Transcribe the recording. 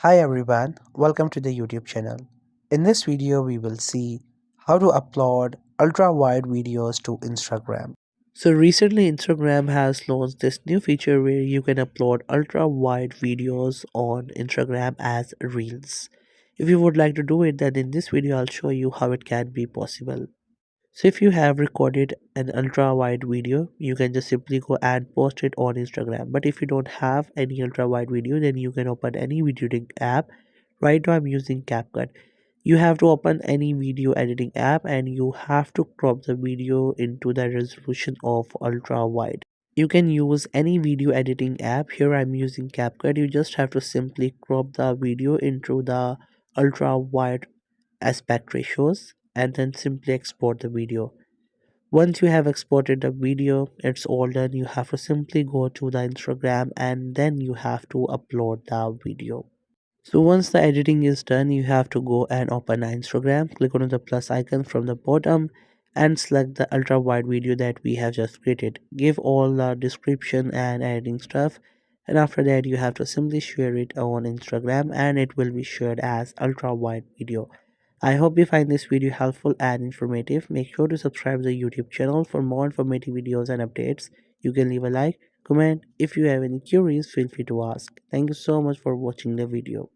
Hi everyone, welcome to the YouTube channel. In this video, we will see how to upload ultra wide videos to Instagram. So recently Instagram has launched this new feature where you can upload ultra wide videos on Instagram as Reels. If you would like to do it, then in this video I'll show you how it can be possible. So if you have recorded an ultra wide video, you can just simply go and post it on Instagram. But if you don't have any ultra wide video, then you can open any video editing app. Right now I'm using CapCut. You have to open any video editing app and you have to crop the video into the resolution of ultra wide. You can use any video editing app. Here I'm using CapCut. You just have to simply crop the video into the ultra wide aspect ratios and then simply export the video. Once you have exported the video, it's all done. You have to simply go to the Instagram and then you have to upload the video. So once the editing is done, you have to go and open Instagram, click on the plus icon from the bottom and select the ultra wide video that we have just created. Give all the description and editing stuff, and after that you have to simply share it on Instagram and it will be shared as ultra wide video. I hope you find this video helpful and informative. Make sure to subscribe to the YouTube channel for more informative videos and updates. You can leave a like, comment. If you have any queries, feel free to ask. Thank you so much for watching the video.